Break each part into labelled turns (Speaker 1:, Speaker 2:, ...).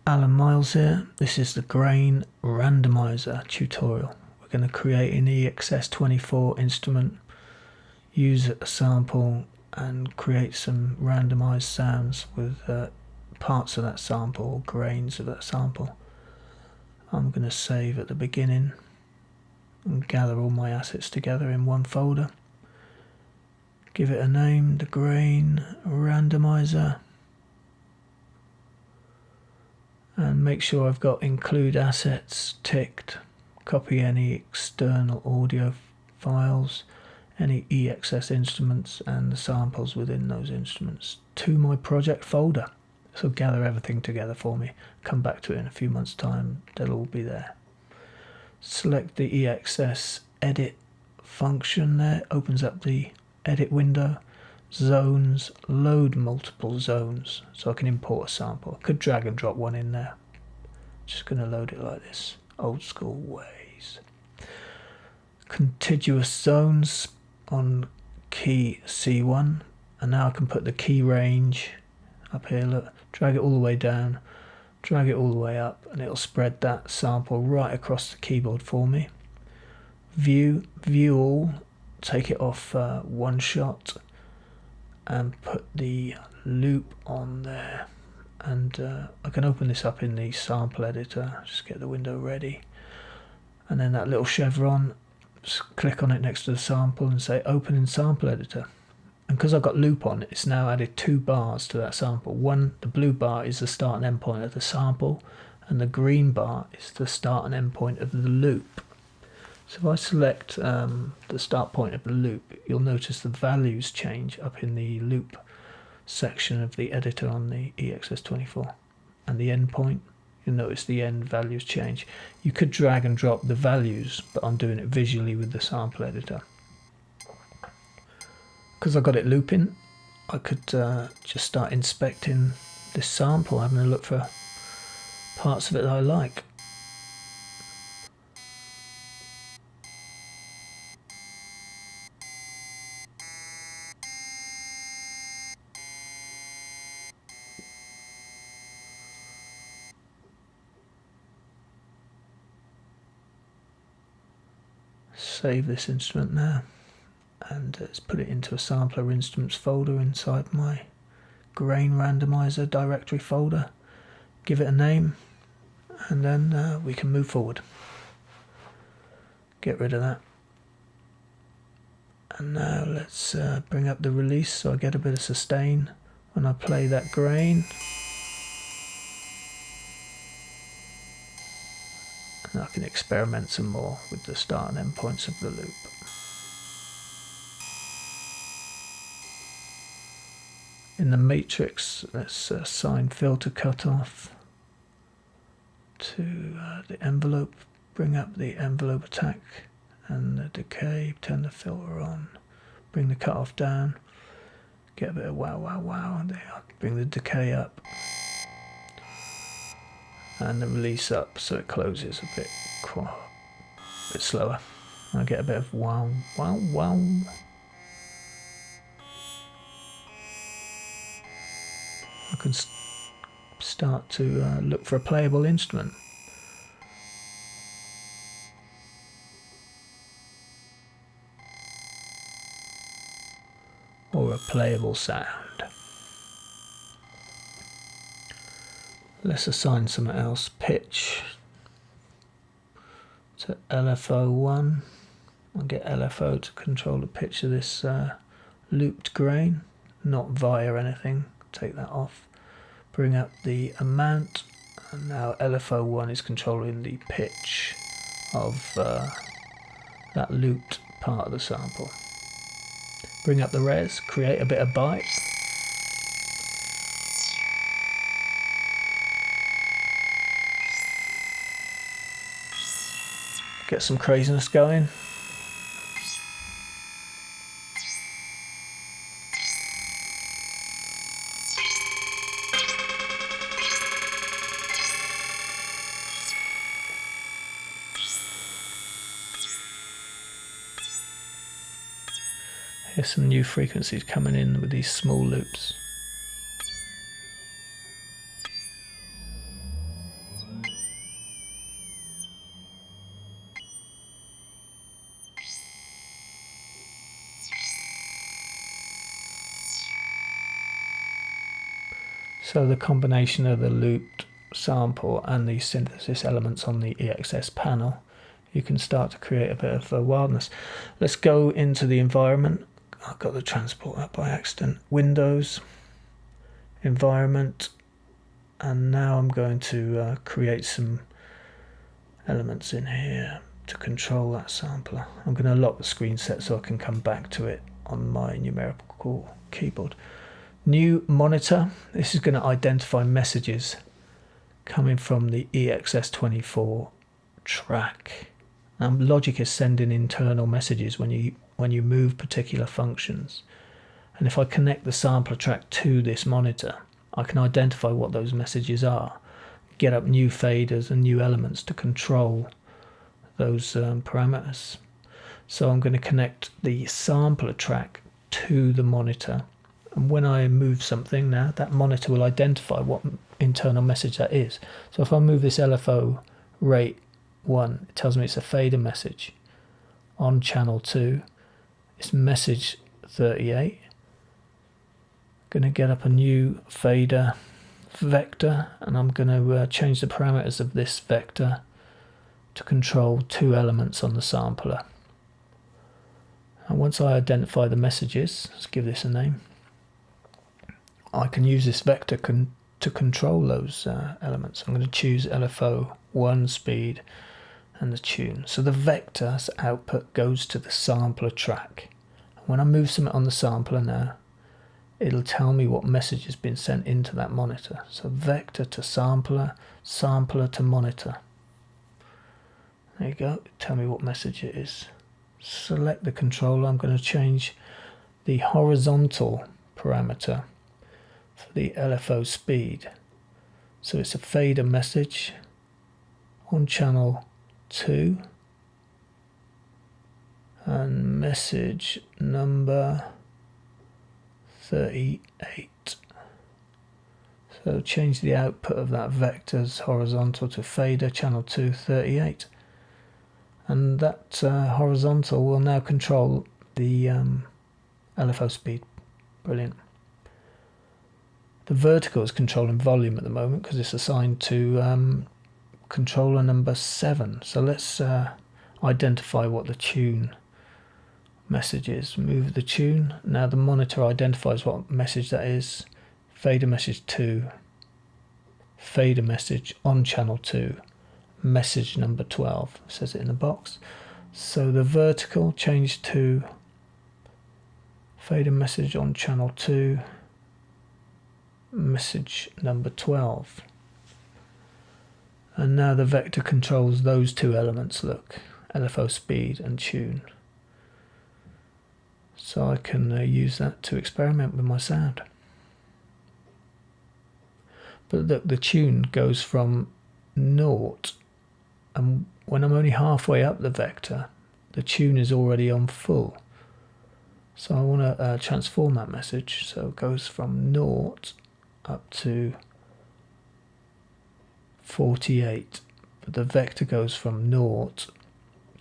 Speaker 1: Alan Miles here. This is the Grain Randomiser tutorial. We're going to create an EXS24 instrument, use a sample and create some randomized sounds with parts of that sample or grains of that sample. I'm going to save at the beginning and gather all my assets together in one folder. Give it a name, the Grain Randomiser. And make sure I've got include assets ticked. Copy any external audio files, any EXS instruments and the samples within those instruments to my project folder. So gather everything together for me. Come back to it in a few months' time. They'll all be there. Select the EXS edit function there. Opens up the edit window. Zones, load multiple zones so I can import a sample. I could drag and drop one in there. Just going to load it like this, old school ways. Contiguous zones on key C1, and now I can put the key range up here. Look, drag it all the way down, drag it all the way up, and it'll spread that sample right across the keyboard for me. View all, take it off one shot and put the loop on there, and I can open this up in the sample editor. Just get the window ready, and then that little chevron, just click on it next to the sample and say open in sample editor. And because I've got loop on, it's now added 2 bars to that sample. One, the blue bar is the start and end point of the sample, and the green bar is the start and end point of the loop. So if I select the start point of the loop, you'll notice the values change up in the loop section of the editor on the EXS24. And the end point, you'll notice the end values change. You could drag and drop the values, but I'm doing it visually with the sample editor. Because I've got it looping, I could just start inspecting this sample, having a look for parts of it that I like. Save this instrument now, and let's put it into a sampler instruments folder inside my Grain Randomiser directory folder. Give it a name, and then we can move forward. Get rid of that. And now let's bring up the release so I get a bit of sustain when I play that grain. And I can experiment some more with the start and end points of the loop. In the matrix, let's assign filter cutoff to the envelope. Bring up the envelope attack and the decay. Turn the filter on. Bring the cutoff down. Get a bit of wow. There. Bring the decay up. And the release up so it closes a bit slower. I get a bit of wow. I can start to look for a playable instrument. Or a playable sound. Let's assign something else. Pitch to LFO1. I'll get LFO to control the pitch of this looped grain, not via anything. Take that off. Bring up the amount, and now LFO1 is controlling the pitch of that looped part of the sample. Bring up the res, create a bit of bite. Get some craziness going. Here's some new frequencies coming in with these small loops. So the combination of the looped sample and the synthesis elements on the EXS panel, you can start to create a bit of wildness. Let's go into the environment. I've got the transport up by accident. Windows, environment, and now I'm going to create some elements in here to control that sampler. I'm going to lock the screen set so I can come back to it on my numerical keyboard. New monitor. This is going to identify messages coming from the EXS24 track. Logic is sending internal messages when you move particular functions. And if I connect the sampler track to this monitor, I can identify what those messages are, get up new faders and new elements to control those parameters. So I'm going to connect the sampler track to the monitor, and when I move something now, that monitor will identify what internal message that is. So if I move this LFO rate 1, it tells me it's a fader message. On channel 2, it's message 38. Going to get up a new fader vector, and I'm going to change the parameters of this vector to control 2 elements on the sampler. And once I identify the messages, let's give this a name, I can use this vector to control those elements. I'm going to choose LFO 1 speed and the tune. So the vector's output goes to the sampler track. When I move something on the sampler now, it'll tell me what message has been sent into that monitor. So vector to sampler, sampler to monitor. There you go, tell me what message it is. Select the controller. I'm going to change the horizontal parameter for the LFO speed. So it's a fader message on channel 2 and message number 38. So change the output of that vector's horizontal to fader channel 2 38, and that horizontal will now control the LFO speed. Brilliant. The vertical is controlling volume at the moment because it's assigned to controller number 7. So let's identify what the tune message is. Move the tune. Now the monitor identifies what message that is. Fader message 2. Fader message on channel 2. Message number 12. It says it in the box. So the vertical changed to fader message on channel 2. Message number 12. And now the vector controls those 2 elements, look, LFO speed and tune. So I can use that to experiment with my sound. But look, the tune goes from 0, and when I'm only halfway up the vector, the tune is already on full. So I want to transform that message, so it goes from 0 up to 48, but the vector goes from 0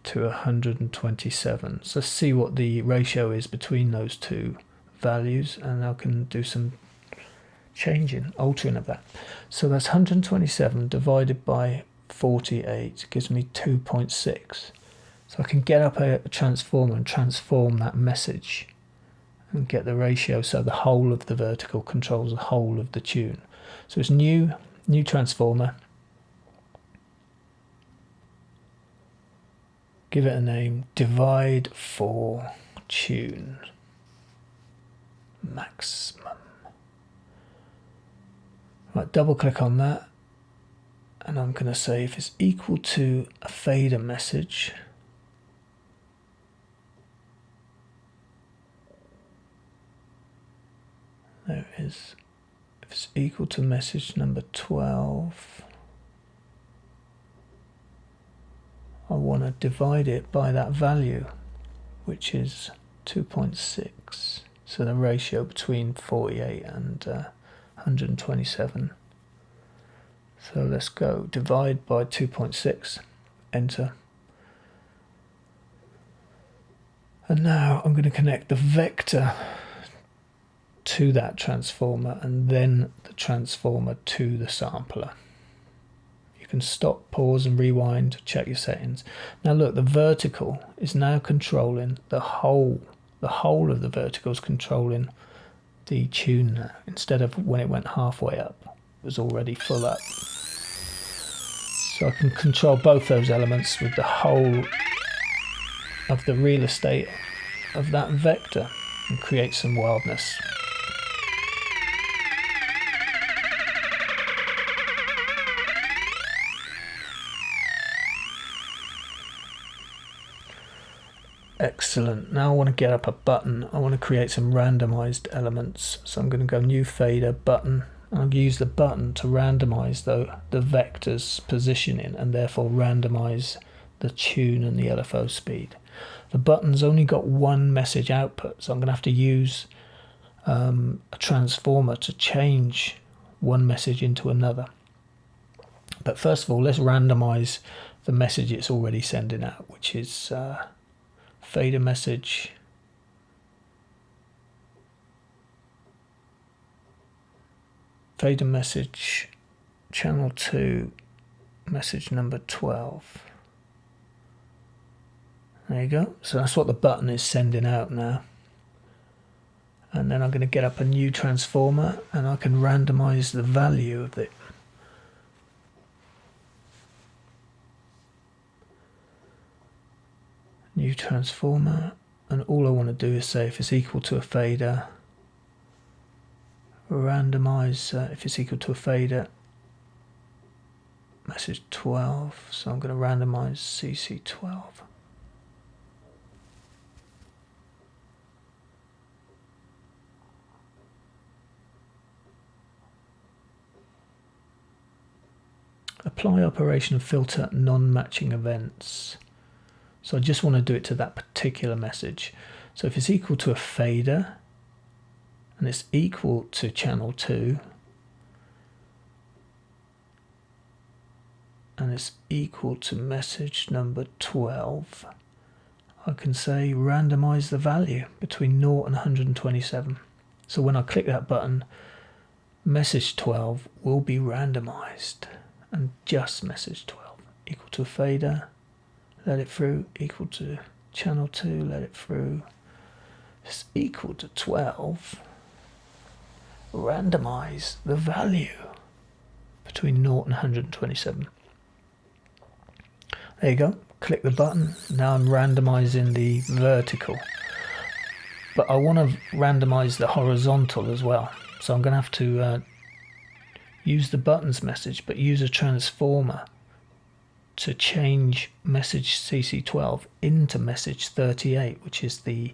Speaker 1: to 127. So let's see what the ratio is between those 2 values, and I can do some altering of that. So that's 127 divided by 48 gives me 2.6. So I can get up a transformer and transform that message and get the ratio so the whole of the vertical controls the whole of the tune. So it's new transformer. Give it a name, divide for tune maximum. Right, double click on that, and I'm going to say if it's equal to a fader message, there it is. If it's equal to message number 12, I want to divide it by that value, which is 2.6. So the ratio between 48 and 127. So let's go divide by 2.6, enter. And now I'm going to connect the vector to that transformer and then the transformer to the sampler. You can stop, pause and rewind, check your settings. Now look, the vertical is now controlling the whole of the vertical is controlling the tune now, instead of when it went halfway up, it was already full up. So I can control both those elements with the whole of the real estate of that vector and create some wildness. Excellent. Now I want to get up a button. I want to create some randomized elements. So I'm going to go new fader, button. I'll use the button to randomize the vector's positioning and therefore randomize the tune and the LFO speed. The button's only got one message output, so I'm going to have to use a transformer to change one message into another. But first of all, let's randomize the message it's already sending out, which is fader message, channel 2, message number 12. There you go. So that's what the button is sending out now. And then I'm going to get up a new transformer and I can randomize the value of it. New transformer, and all I want to do is say if it's equal to a fader, randomize if it's equal to a fader, message 12, so I'm going to randomize CC12. Apply operation filter non-matching events. So I just want to do it to that particular message. So if it's equal to a fader and it's equal to channel 2 and it's equal to message number 12, I can say randomize the value between 0 and 127. So when I click that button, message 12 will be randomized, and just message 12 equal to a fader, let it through, equal to channel 2, let it through, it's equal to 12, randomize the value between 0 and 127. There you go, click the button, now I'm randomizing the vertical, but I want to randomize the horizontal as well, so I'm going to have to use the buttons message, but use a transformer to change message CC12 into message 38, which is the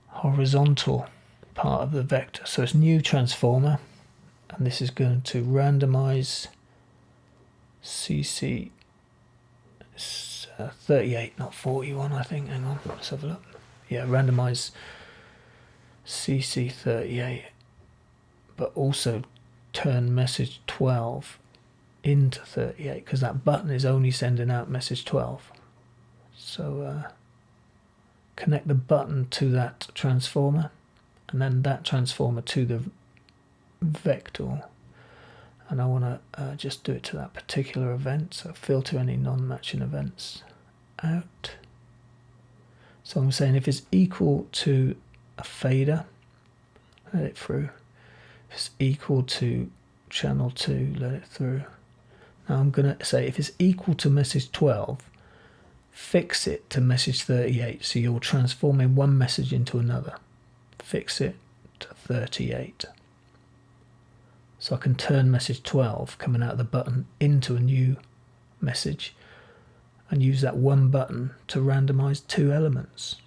Speaker 1: horizontal part of the vector. So it's new transformer, and this is going to randomize CC 38, not 41, I think. Hang on, let's have a look. Yeah, randomize CC 38, but also turn message 12 into 38, because that button is only sending out message 12. So connect the button to that transformer and then that transformer to the vector, and I want to just do it to that particular event, so filter any non-matching events out. So I'm saying if it's equal to a fader, let it through. If it's equal to channel 2, let it through. Now I'm going to say if it's equal to message 12, fix it to message 38. So you're transforming one message into another. Fix it to 38. So I can turn message 12 coming out of the button into a new message and use that one button to randomize two elements.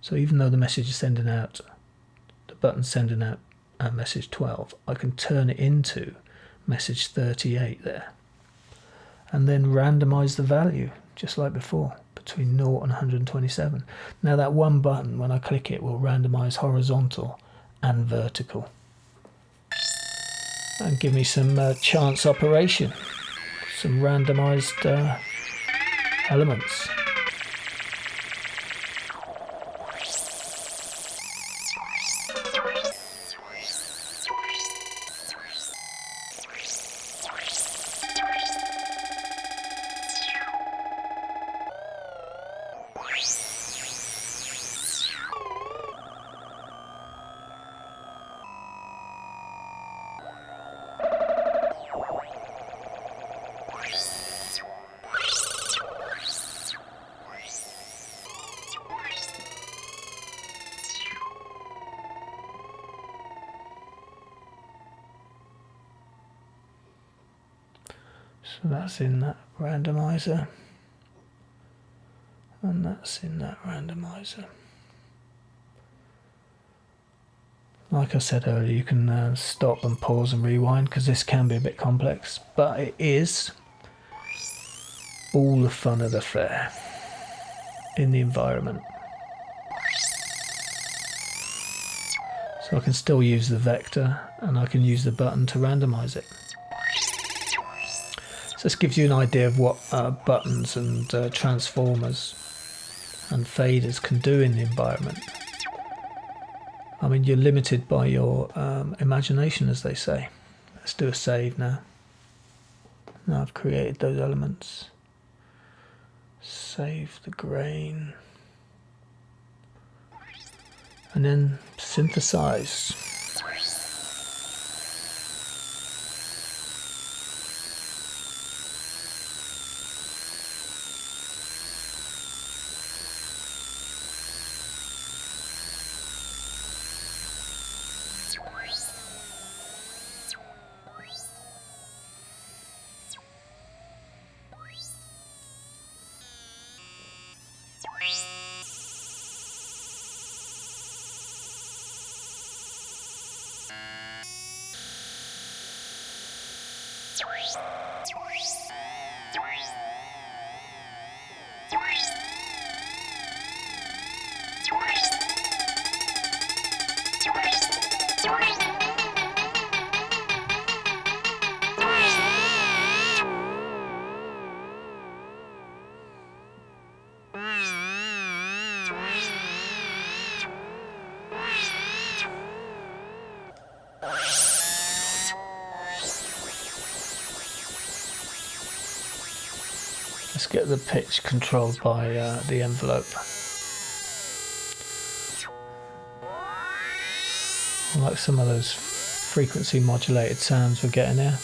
Speaker 1: So even though the message is sending out, the button's sending out message 12, I can turn it into message 38 there, and then randomize the value just like before between 0 and 127. Now that one button, when I click it, will randomize horizontal and vertical and give me some chance operation, some randomized elements. So that's in that randomizer, and that's in that randomizer. Like I said earlier, you can stop and pause and rewind because this can be a bit complex, but it is all the fun of the fair in the environment. So I can still use the vector and I can use the button to randomize it. So this gives you an idea of what buttons and transformers and faders can do in the environment. I mean, you're limited by your imagination, as they say. Let's do a save now. Now I've created those elements. Save the grain. And then synthesize. Let's get the pitch controlled by the envelope. I like some of those frequency modulated sounds we're getting here.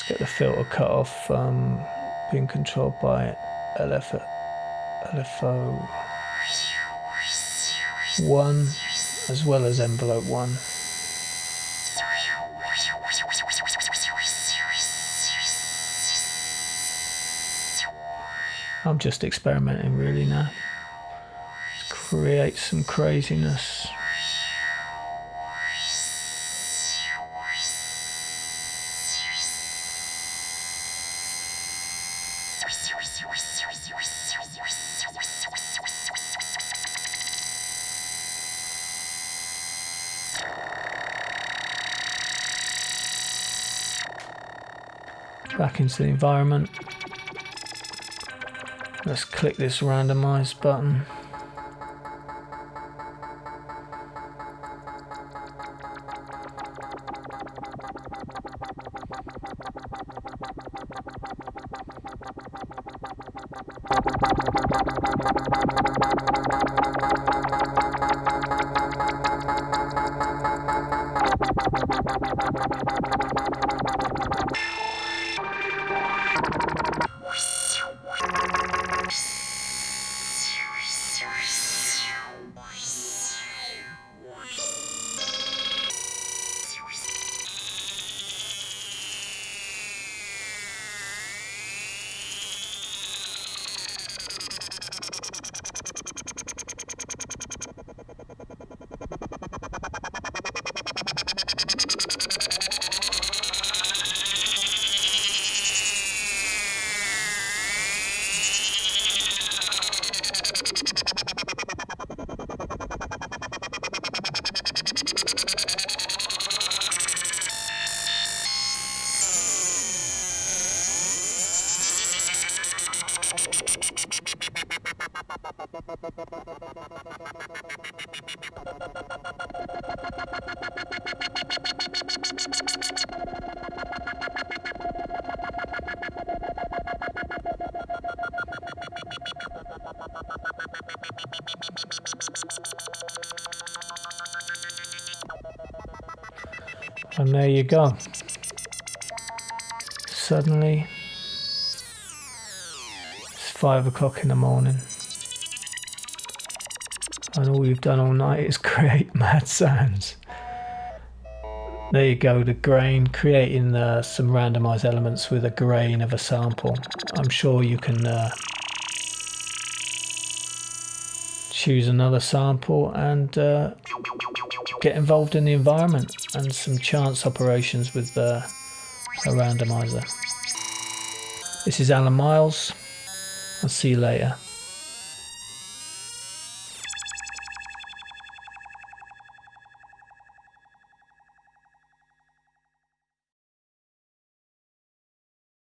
Speaker 1: Get the filter cut off, being controlled by LFO 1 as well as envelope 1. I'm just experimenting really now. Let's create some craziness. Back into the environment. Let's click this randomize button. And there you go. Suddenly, it's 5 o'clock in the morning. And all you've done all night is create mad sounds. There you go, the grain, creating some randomized elements with a grain of a sample. I'm sure you can choose another sample and get involved in the environment and some chance operations with a randomizer. This is Alan Miles. I'll see you later.